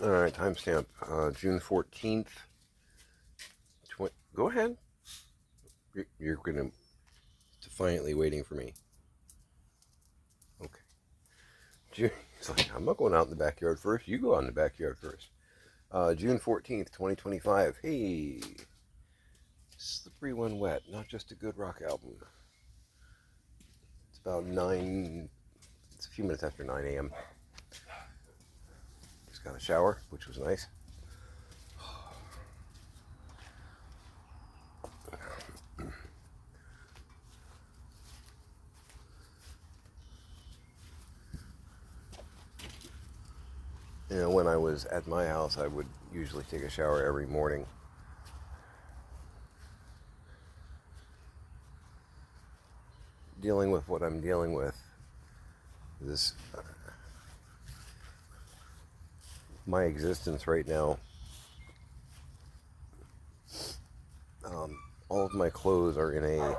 All right, timestamp, June 14th. Go ahead. You're going to defiantly waiting for me. Okay. He's like, I'm not going out in the backyard first. You go out in the backyard first. June 14th, 2025. Hey, Slippery When Wet, not just a good rock album. It's about 9, it's a few minutes after 9 a.m. Just got a shower, which was nice. You know, when I was at my house, I would usually take a shower every morning. Dealing with what I'm dealing with, this my existence right now. All of my clothes are in a,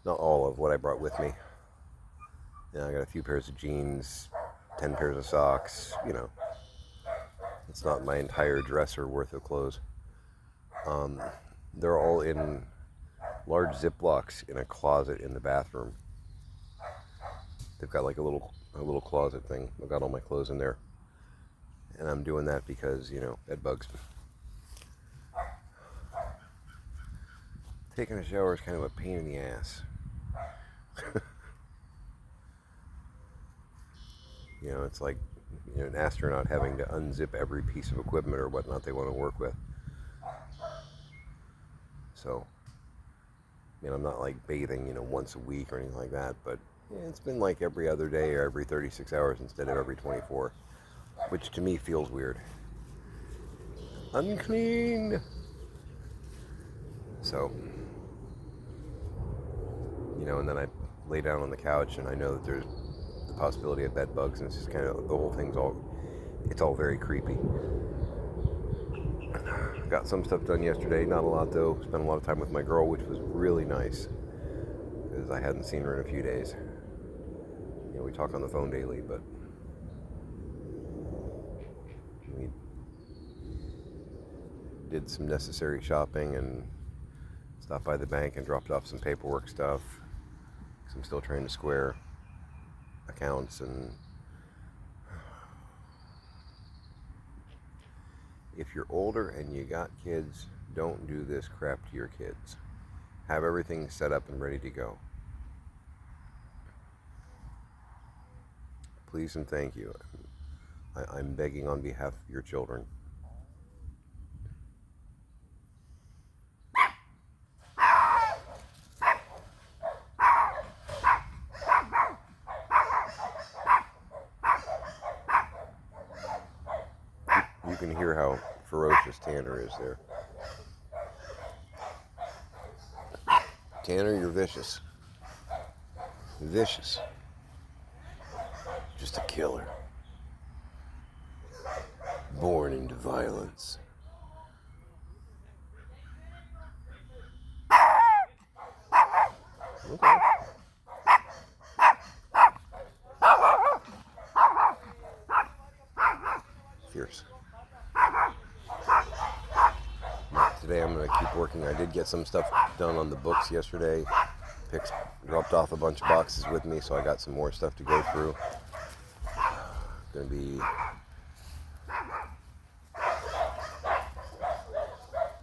not all of what I brought with me. You know, I got a few pairs of jeans, 10 pairs of socks, you know. It's not my entire dresser worth of clothes. They're all in large Ziplocs in a closet in the bathroom. They've got like a little closet thing. I've got all my clothes in there. And I'm doing that because, you know, bed bugs. Taking a shower is kind of a pain in the ass. You know, it's like, you know, an astronaut having to unzip every piece of equipment or whatnot they want to work with. So, you know, I'm not like bathing, you know, once a week or anything like that, but yeah, it's been like every other day or every 36 hours instead of every 24, which to me feels weird. Unclean! So, you know, and then I lay down on the couch and I know that there's the possibility of bed bugs, and it's just kind of, the whole thing's it's all very creepy. Got some stuff done yesterday, not a lot though. Spent a lot of time with my girl, which was really nice because I hadn't seen her in a few days. You know, we talk on the phone daily, but we did some necessary shopping and stopped by the bank and dropped off some paperwork stuff. So I'm still trying to square accounts, and if you're older and you got kids, don't do this crap to your kids. Have everything set up and ready to go. Please and thank you. I'm begging on behalf of your children. You can hear how ferocious Tanner is there. Tanner, you're vicious. Vicious. Just a killer. Born into violence. Okay. Fierce. Today I'm going to keep working. I did get some stuff done on the books yesterday. Dropped off a bunch of boxes with me, so I got some more stuff to go through. Going to be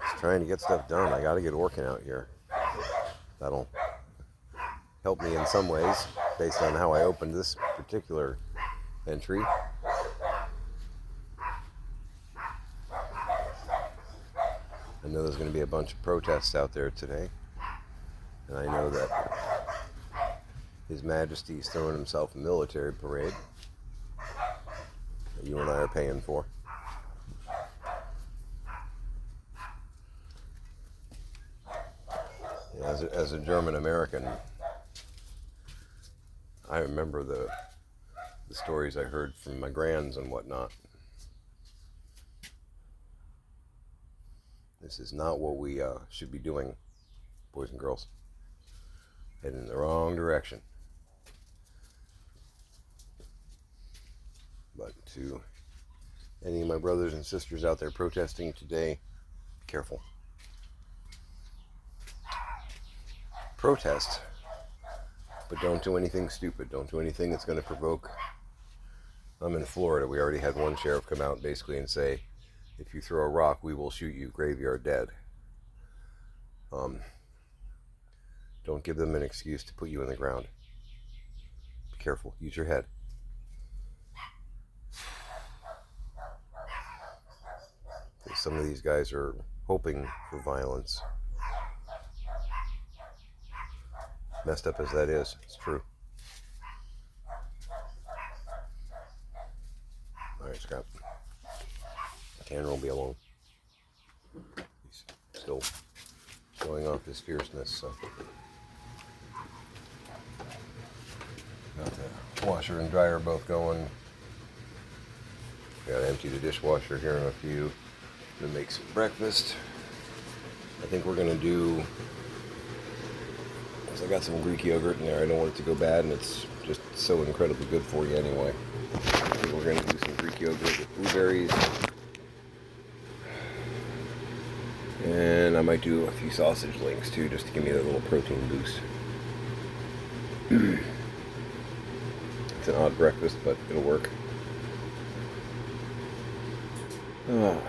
just trying to get stuff done. I got to get working out here. That'll help me in some ways based on how I opened this particular entry. I know there's going to be a bunch of protests out there today, and I know that His Majesty's throwing himself a military parade that you and I are paying for. As a German American, I remember the stories I heard from my grands and whatnot. This is not what we should be doing, boys and girls. Heading in the wrong direction. But to any of my brothers and sisters out there protesting today, be careful. Protest, but don't do anything stupid. Don't do anything that's going to provoke. I'm in Florida. We already had one sheriff come out basically and say, if you throw a rock, we will shoot you, graveyard dead. Don't give them an excuse to put you in the ground. Be careful. Use your head. Some of these guys are hoping for violence. Messed up as that is, it's true. Alright, Scrap. Tanner will be alone. He's still showing off his fierceness, so. Got the washer and dryer both going. Gotta empty the dishwasher here in a few. Gonna make some breakfast. I think we're gonna do, because I got some Greek yogurt in there. I don't want it to go bad, and it's just so incredibly good for you anyway. I think we're gonna do some Greek yogurt with blueberries. And I might do a few sausage links too, just to give me that little protein boost. It's an odd breakfast, but it'll work. Oh.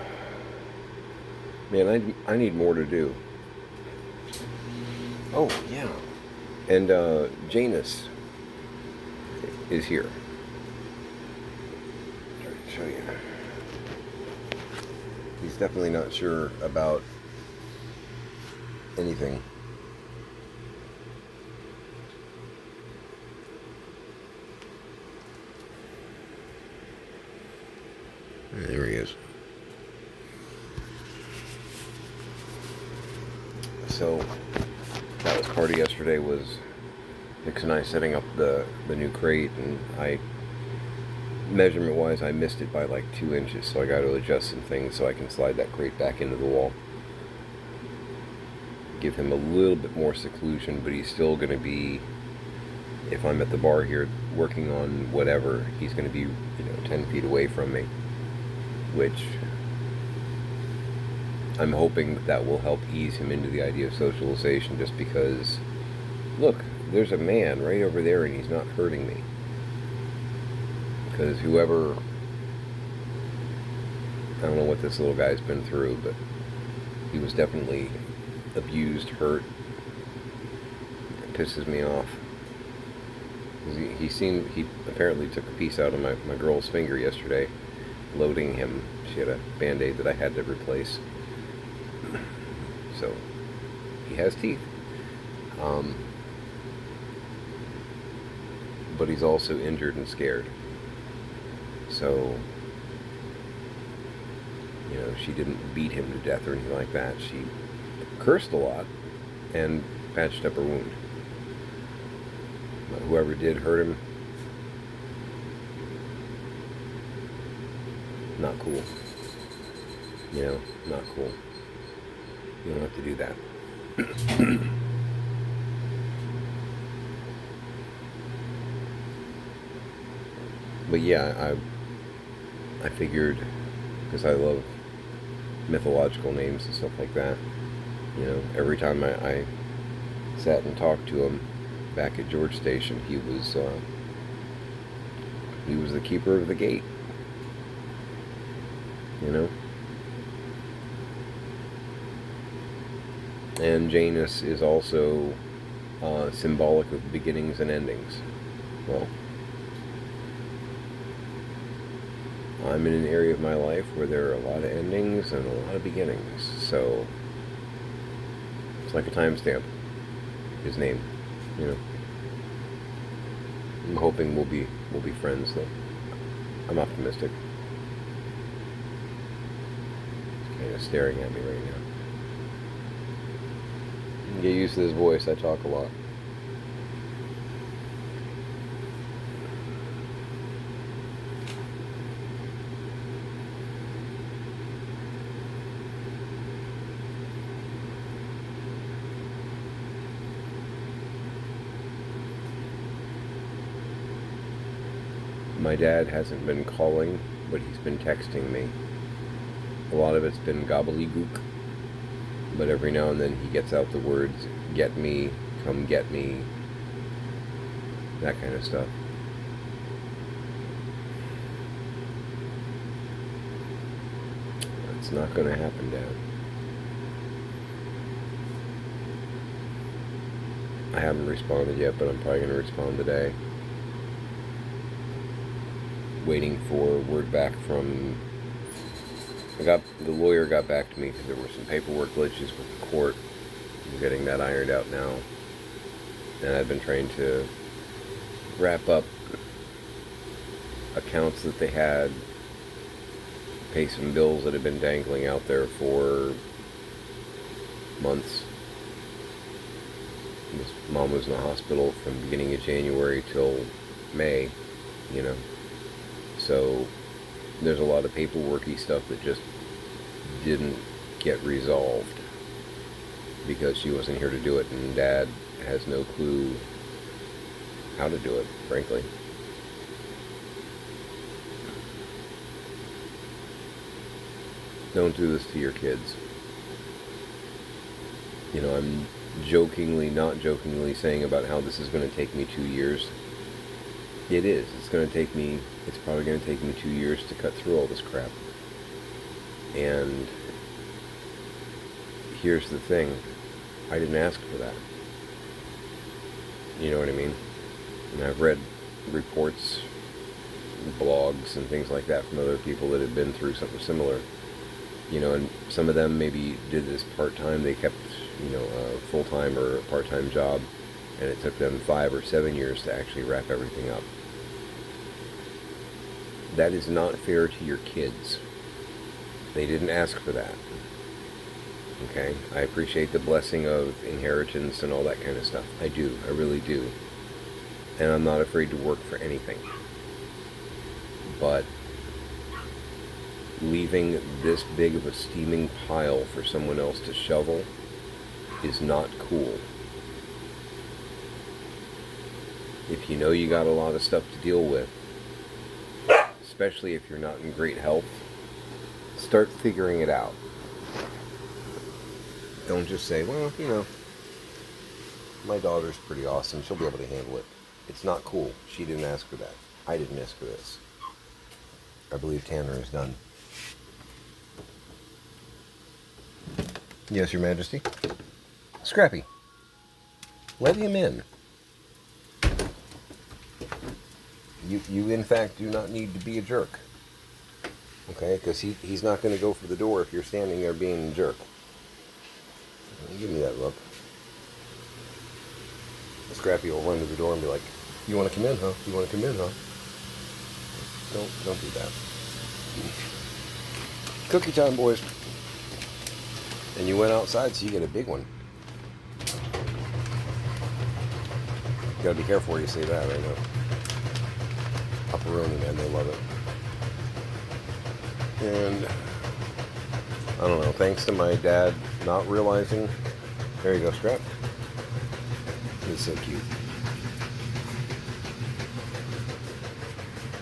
Man, I need more to do. Oh, yeah. And Janus is here. Try to show you. He's definitely not sure about anything. There he is. So that was part of yesterday, was Nix and I setting up the new crate, and measurement wise I missed it by like 2 inches, so I got to adjust some things so I can slide that crate back into the wall. Give him a little bit more seclusion, but he's still going to be, if I'm at the bar here working on whatever, he's going to be 10 feet away from me, which I'm hoping that will help ease him into the idea of socialization, just because, look, there's a man right over there and he's not hurting me. Because whoever, I don't know what this little guy's been through, but he was definitely abused, hurt. It pisses me off. He apparently took a piece out of my girl's finger yesterday, loading him. She had a Band-Aid that I had to replace. So, he has teeth. But he's also injured and scared. So, she didn't beat him to death or anything like that. She cursed a lot and patched up her wound. But whoever did hurt him, not cool. Not cool. You don't have to do that. But yeah, I figured, because I love mythological names and stuff like that, every time I sat and talked to him back at George Station, he was the keeper of the gate. And Janus is also symbolic of beginnings and endings. Well, I'm in an area of my life where there are a lot of endings and a lot of beginnings, so it's like a timestamp. His name, I'm hoping we'll be friends, though. I'm optimistic. He's kind of staring at me right now. Get used to this voice. I talk a lot. My dad hasn't been calling, but he's been texting me. A lot of it's been gobbledygook, but every now and then he gets out the words, get me, come get me, that kind of stuff. It's not going to happen, Dad. I haven't responded yet, but I'm probably going to respond today. Waiting for word back from... The lawyer got back to me because there were some paperwork glitches with the court. I'm getting that ironed out now. And I've been trying to wrap up accounts that they had, pay some bills that have been dangling out there for months. His mom was in the hospital from the beginning of January till May, you know. So there's a lot of paperworky stuff that just didn't get resolved because she wasn't here to do it, and Dad has no clue how to do it, frankly. Don't do this to your kids. You know, I'm not jokingly saying about how this is going to take me 2 years. It is. It's probably going to take me 2 years to cut through all this crap. And here's the thing. I didn't ask for that. You know what I mean? And I've read reports, blogs, and things like that from other people that have been through something similar. You know, and some of them maybe did this part-time. They kept, you know, a full-time or a part-time job, and it took them 5 or 7 years to actually wrap everything up. That is not fair to your kids. They didn't ask for that. Okay? I appreciate the blessing of inheritance and all that kind of stuff. I do. I really do. And I'm not afraid to work for anything. But leaving this big of a steaming pile for someone else to shovel is not cool. If you know you got a lot of stuff to deal with, especially if you're not in great health, start figuring it out. Don't just say, well, you know, my daughter's pretty awesome, she'll be able to handle it. It's not cool. She didn't ask for that. I didn't ask for this. I believe Tanner is done. Yes, Your Majesty. Scrappy, let him in. You in fact do not need to be a jerk. Okay, because he's not going to go for the door if you're standing there being a jerk. Give me that look. Scrappy will run to the door and be like, you want to come in, huh? You want to come in, huh? Don't do that. Cookie time, boys. And you went outside, so you get a big one. You gotta be careful where you say that, I know. Pepperoni, man, they love it. And I don't know, thanks to my dad not realizing. There you go, Scrap. He's so cute.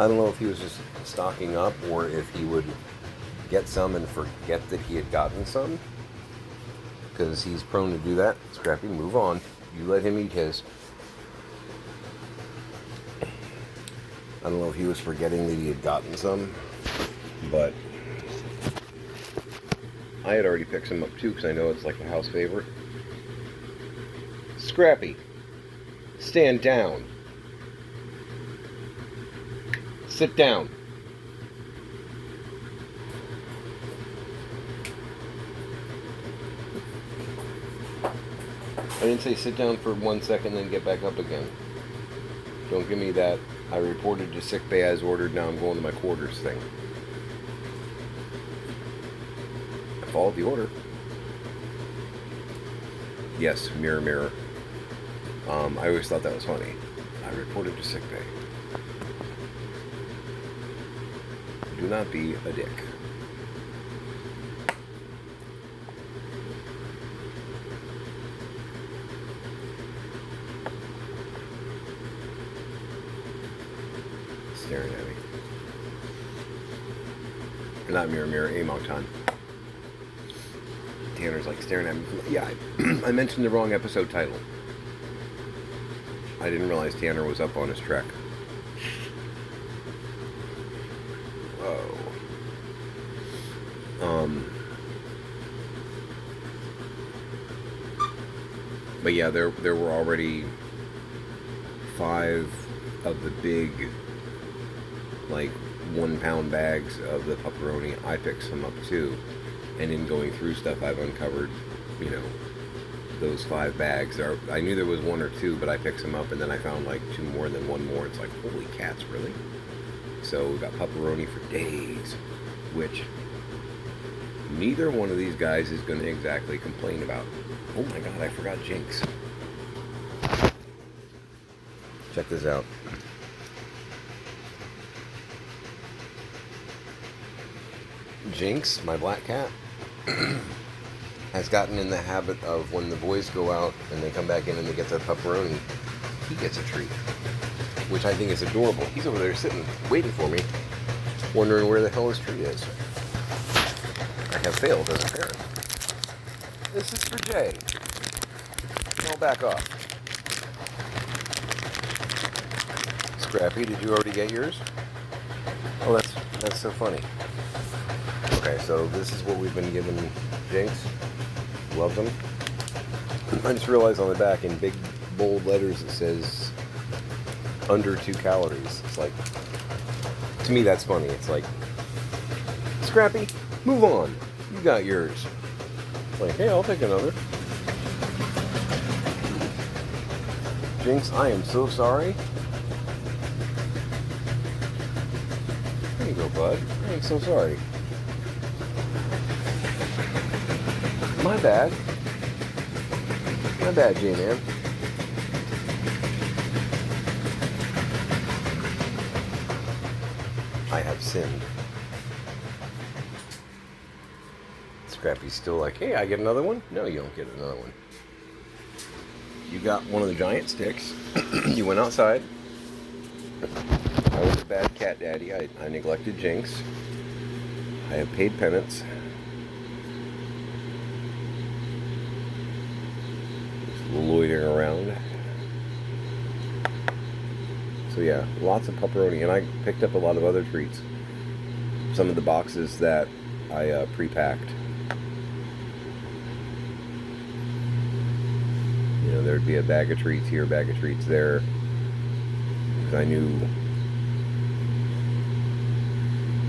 I don't know if he was just stocking up or if he would get some and forget that he had gotten some. Because he's prone to do that. Scrappy, move on. You let him eat his. I don't know if he was forgetting that he had gotten some, but I had already picked some up too because I know it's like a house favorite. Scrappy, stand down. Sit down. I didn't say sit down for 1 second then get back up again. Don't give me that I reported to sick bay as ordered, now I'm going to my quarters thing. I followed the order. Yes, mirror, mirror. I always thought that was funny. I reported to sick bay. Do not be a dick. Staring at me. Not Mirror Mirror, Amok Time. Tanner's like staring at me. Yeah, I mentioned the wrong episode title. I didn't realize Tanner was up on his trek. Whoa. But yeah, there were already 5 of the big, like, 1-pound bags of the pepperoni. I picked some up too, and in going through stuff, I've uncovered, those 5 bags. I knew there was 1 or 2, but I picked some up, and then I found like 2 more, and then 1 more. It's like, holy cats, really? So we got pepperoni for days, which neither one of these guys is going to exactly complain about. Oh my god, I forgot Jinx. Check this out. Jinx, my black cat, has gotten in the habit of when the boys go out and they come back in and they get their pepperoni, he gets a treat, which I think is adorable. He's over there sitting, waiting for me, wondering where the hell his treat is. I have failed as a parent. This is for Jay. I'll back off. Scrappy, did you already get yours? Oh, that's so funny. Okay, so this is what we've been giving Jinx. Love them. I just realized on the back in big bold letters it says under 2 calories. It's like, to me that's funny. It's like, Scrappy, move on. You got yours. It's like, hey, I'll take another. Jinx, I am so sorry. There you go, bud. I am so sorry. My bad. My bad, J-Man. I have sinned. Scrappy's still like, hey, I get another one? No, you don't get another one. You got one of the giant sticks. You went outside. I was a bad cat daddy. I neglected Jinx. I have paid penance. Just loitering around. So yeah, lots of pepperoni. And I picked up a lot of other treats. Some of the boxes that I pre-packed. There'd be a bag of treats here, a bag of treats there. Because I knew,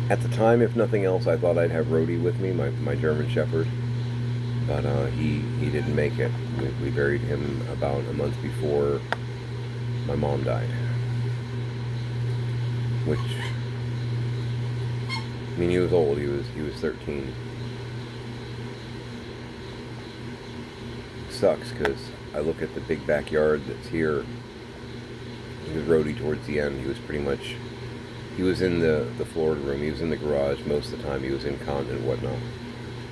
at the time, if nothing else, I thought I'd have Rhodey with me, my German Shepherd. But he didn't make it. We buried him about a month before my mom died. Which, I mean, he was old. He was 13. Sucks because I look at the big backyard that's here. He was Rhodey towards the end. He was pretty much, he was in the Florida room. He was in the garage most of the time. He was incontinent and whatnot.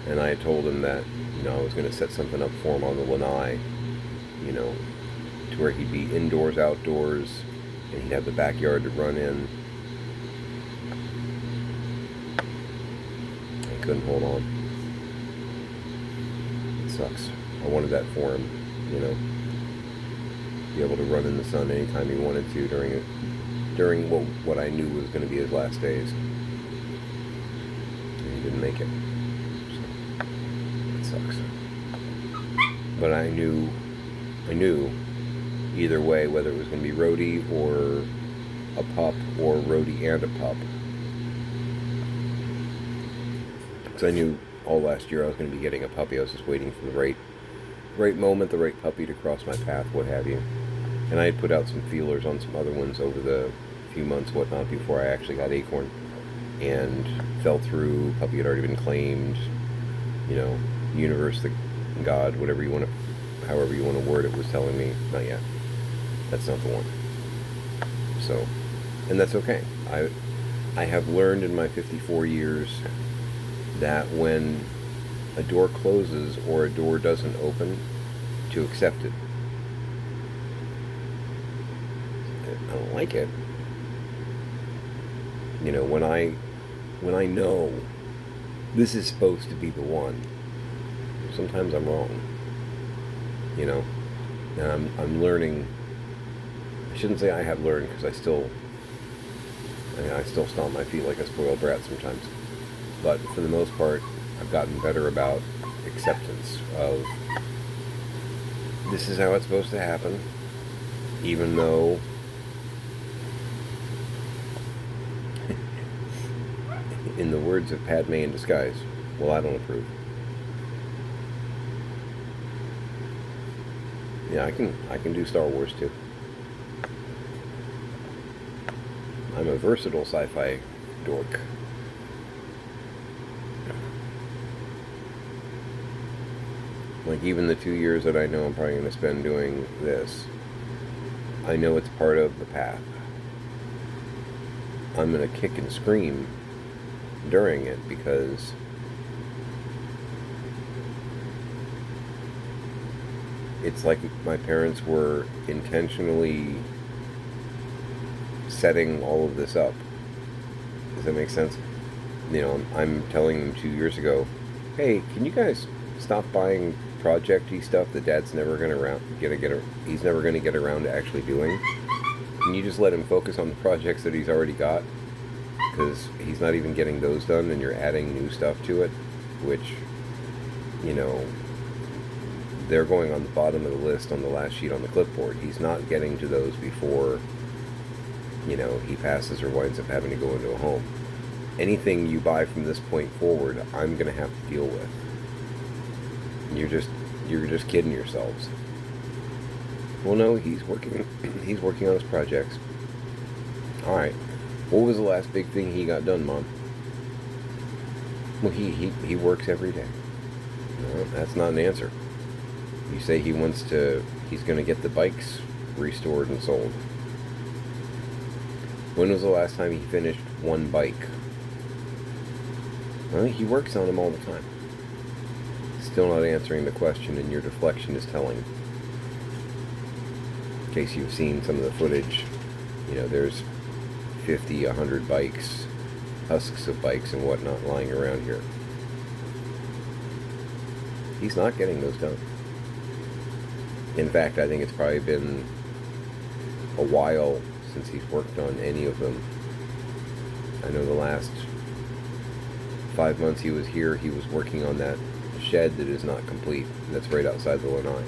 And I had told him that, I was going to set something up for him on the lanai, to where he'd be indoors, outdoors, and he'd have the backyard to run in. I couldn't hold on. It sucks. I wanted that for him, be able to run in the sun anytime he wanted to during what I knew was going to be his last days. And he didn't make it. So, it sucks. But I knew either way, whether it was going to be Rhodey or a pup or Rhodey and a pup. Because I knew all last year I was going to be getting a puppy. I was just waiting for the right moment, the right puppy to cross my path, what have you. And I had put out some feelers on some other ones over the few months, whatnot, before I actually got Acorn. And fell through, puppy had already been claimed, universe, the God, whatever you want to, however you want to word it, was telling me, not yet. That's not the one. So, and that's okay. I have learned in my 54 years that when a door closes or a door doesn't open, to accept it. I don't like it. When I know this is supposed to be the one. Sometimes I'm wrong, you know, and I'm learning. I shouldn't say I have learned, because I still stomp my feet like a spoiled brat sometimes. But for the most part, I've gotten better about acceptance of this is how it's supposed to happen, even though in the words of Padme in disguise, well, I don't approve. Yeah, I can do Star Wars too. I'm a versatile sci-fi dork. Like, even the 2 years that I know I'm probably going to spend doing this, I know it's part of the path. I'm going to kick and scream during it, because it's like my parents were intentionally setting all of this up. Does that make sense? You know, I'm telling them 2 years ago, hey, can you guys stop buying project-y stuff that Dad's never he's never going to get around to actually doing? Can you just let him focus on the projects that he's already got? Because he's not even getting those done, and you're adding new stuff to it, which, you know, they're going on the bottom of the list on the last sheet on the clipboard. He's not getting to those before, you know, he passes or winds up having to go into a home. Anything you buy from this point forward, I'm going to have to deal with. You're just kidding yourselves. Well, no, he's working on his projects. All right. What was the last big thing he got done, Mom? Well, he works every day. No, that's not an answer. You say he's going to get the bikes restored and sold. When was the last time he finished one bike? Well, he works on them all the time. Still not answering the question, and your deflection is telling. In case you've seen some of the footage, you know, there's 50, 100 bikes, husks of bikes and whatnot lying around here. He's not getting those done. In fact, I think it's probably been a while since he's worked on any of them. I know the last 5 months he was here, he was working on that shed that is not complete. That's right outside the lanai.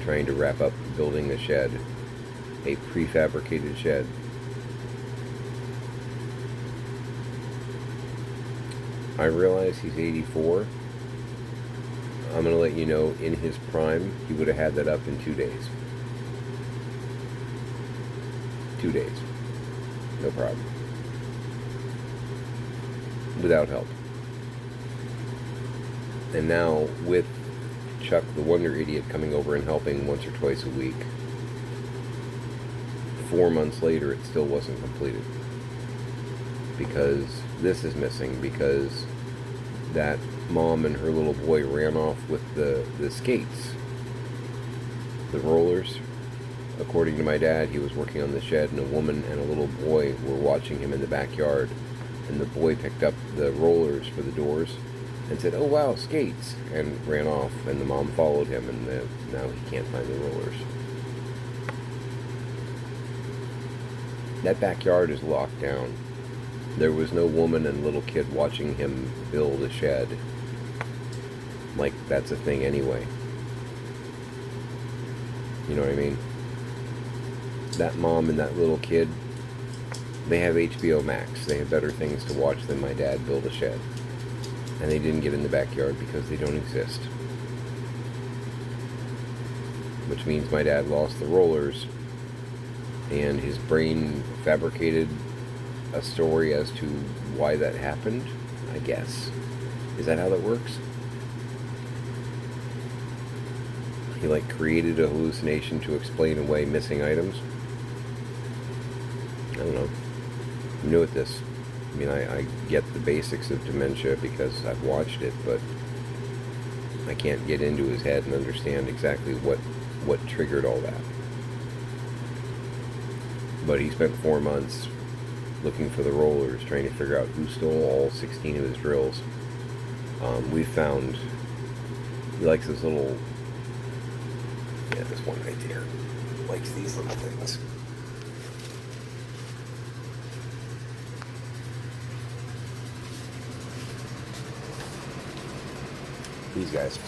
Trying to wrap up building the shed, a prefabricated shed. I realize he's 84. I'm going to let you know, in his prime, he would have had that up in 2 days. 2 days. No problem. Without help. And now, with Chuck the Wonder Idiot coming over and helping once or twice a week, 4 months later it still wasn't completed. Because this is missing, because that mom and her little boy ran off with the skates. The rollers. According to my dad, he was working on the shed, and a woman and a little boy were watching him in the backyard, and the boy picked up the rollers for the doors and said, "Oh wow, skates," and ran off, and the mom followed him, and now he can't find the rollers. That backyard is locked down. There was no woman and little kid watching him build a shed. Like, that's a thing anyway. You know what I mean? That mom and that little kid, they have HBO Max. They have better things to watch than my dad build a shed. And they didn't get in the backyard because they don't exist. Which means my dad lost the rollers, and his brain fabricated a story as to why that happened, I guess. Is that how that works? He, like, created a hallucination to explain away missing items? I don't know. I'm new at this. I mean, I get the basics of dementia because I've watched it, but I can't get into his head and understand exactly what triggered all that. But he spent 4 months looking for the rollers, trying to figure out who stole all 16 of his drills. We found he likes this little, yeah, this one right there, likes these little things. These guys.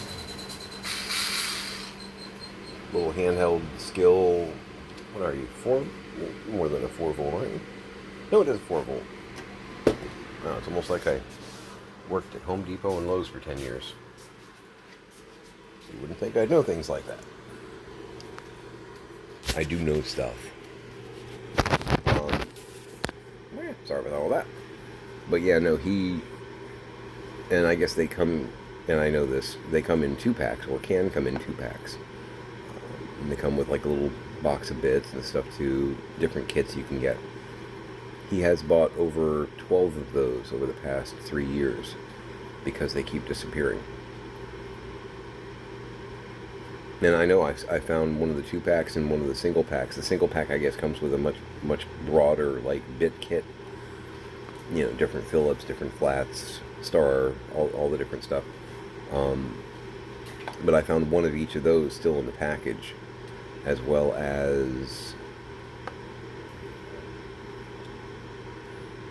Little handheld skill. What are you? More than a 4-volt, aren't you? No, it is a 4-volt. Oh, it's almost like I worked at Home Depot and Lowe's for 10 years. You wouldn't think I'd know things like that. I do know stuff. Sorry about all that. But yeah, no, and I guess they come, and I know this, they come in 2-packs, or can come in 2-packs. And they come with like a little box of bits and stuff too, different kits you can get. He has bought over 12 of those over the past 3 years because they keep disappearing. And I know I found one of the 2-packs and one of the single packs. The single pack, I guess, comes with a much broader like bit kit. You know, different Phillips, different flats, Star, all the different stuff. But I found one of each of those still in the package, as well as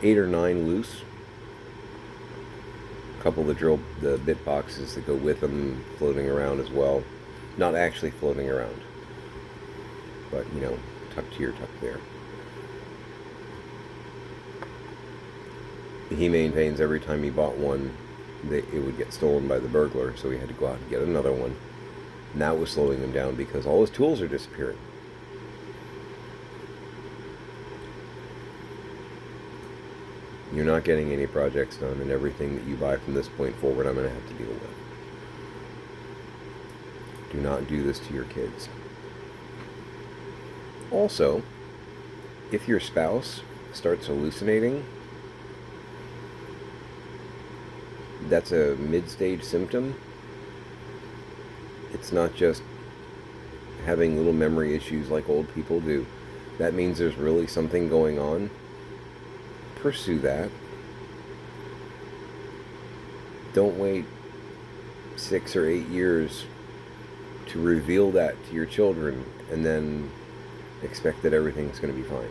8 or 9 loose. A couple of the bit boxes that go with them floating around as well. Not actually floating around, but, you know, tucked here, tucked there. He maintains every time he bought one, it would get stolen by the burglar, so he had to go out and get another one. And that was slowing him down because all his tools are disappearing. You're not getting any projects done, and everything that you buy from this point forward, I'm going to have to deal with. Do not do this to your kids. Also, if your spouse starts hallucinating, that's a mid-stage symptom. It's not just having little memory issues like old people do. That means there's really something going on. Pursue that. Don't wait 6 or 8 years to reveal that to your children and then expect that everything's going to be fine.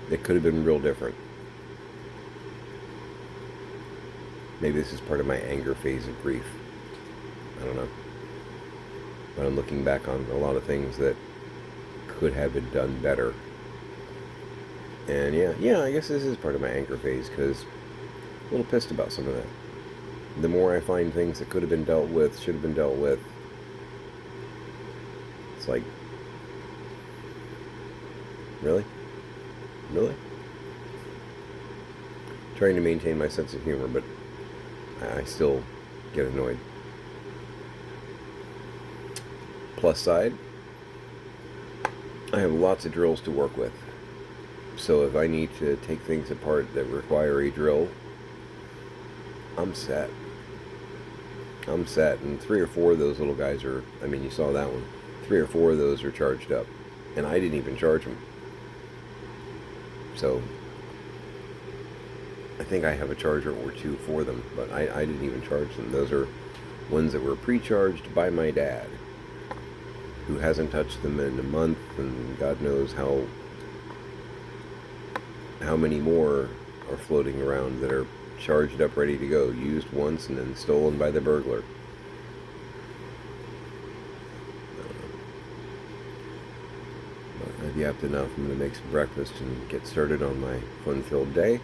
It could have been real different. Maybe this is part of my anger phase of grief. I don't know. But I'm looking back on a lot of things that could have been done better. And yeah, I guess this is part of my anger phase, because I'm a little pissed about some of that. The more I find things that could have been dealt with, should have been dealt with, it's like, really? Really? Trying to maintain my sense of humor, but I still get annoyed. Plus side, I have lots of drills to work with. So if I need to take things apart that require a drill, I'm set. I'm set. And 3 or 4 of those little guys are, I mean, you saw that one. 3 or 4 of those are charged up. And I didn't even charge them. So I think I have a charger or 2 for them, but I didn't even charge them. Those are ones that were pre-charged by my dad, who hasn't touched them in a month, and God knows how many more are floating around that are charged up, ready to go, used once and then stolen by the burglar. But I've yapped enough. I'm going to make some breakfast and get started on my fun-filled day.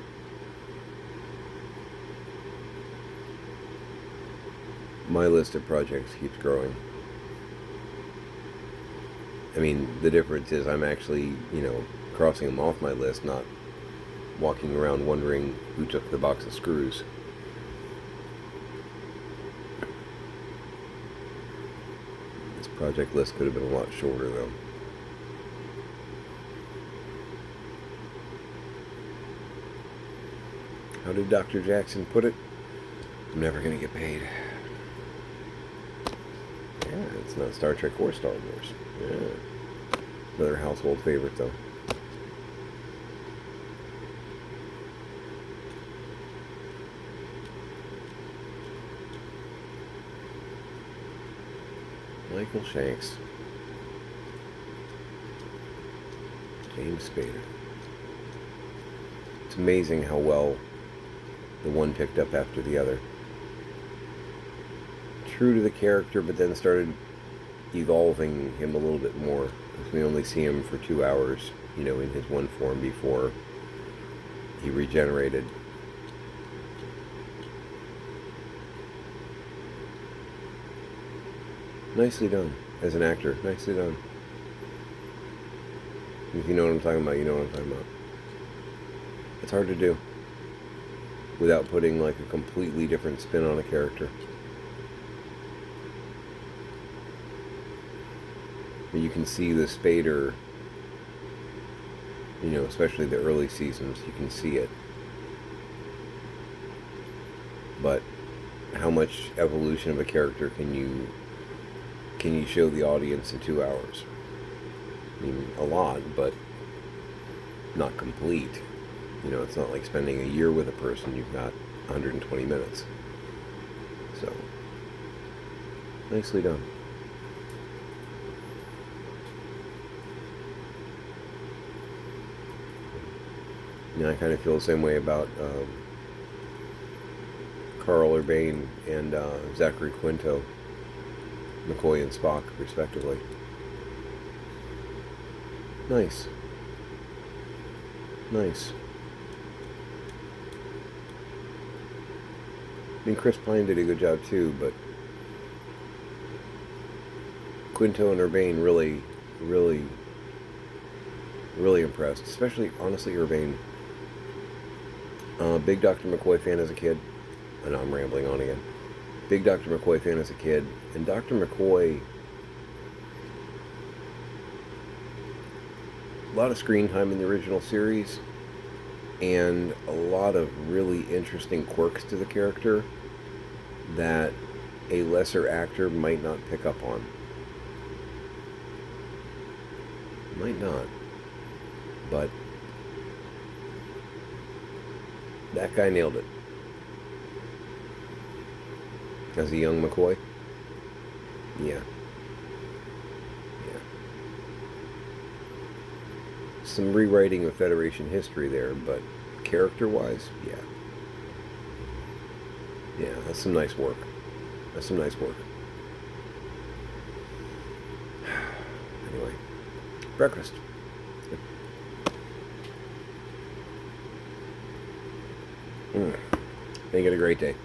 My list of projects keeps growing. I mean, the difference is I'm actually, crossing them off my list, not walking around wondering who took the box of screws. This project list could have been a lot shorter, though. How did Dr. Jackson put it? I'm never going to get paid. Yeah, it's not Star Trek or Star Wars. Yeah. Another household favorite, though. Michael Shanks. James Spader. It's amazing how well the one picked up after the other. True to the character, but then started evolving him a little bit more, because we only see him for 2 hours, in his one form before he regenerated. Nicely done. As an actor, nicely done. If you know what I'm talking about, you know what I'm talking about. It's hard to do without putting like a completely different spin on a character. You can see the Spader, especially the early seasons, you can see it. But how much evolution of a character can you show the audience in 2 hours? I mean, a lot, but not complete. It's not like spending a year with a person. You've got 120 minutes. So, nicely done. I kind of feel the same way about Carl Urban and Zachary Quinto, McCoy and Spock, respectively. Nice. Nice. I mean, Chris Pine did a good job too, but Quinto and Urban really, really, really impressed. Especially, honestly, Urban. Big Dr. McCoy fan as a kid. I know I'm rambling on again. Big Dr. McCoy fan as a kid. And Dr. McCoy, a lot of screen time in the original series, and a lot of really interesting quirks to the character that a lesser actor might not pick up on. Might not. But that guy nailed it. As a young McCoy? Yeah. Yeah. Some rewriting of Federation history there, but character-wise, yeah. Yeah, that's some nice work. That's some nice work. Anyway, breakfast. Make it a great day.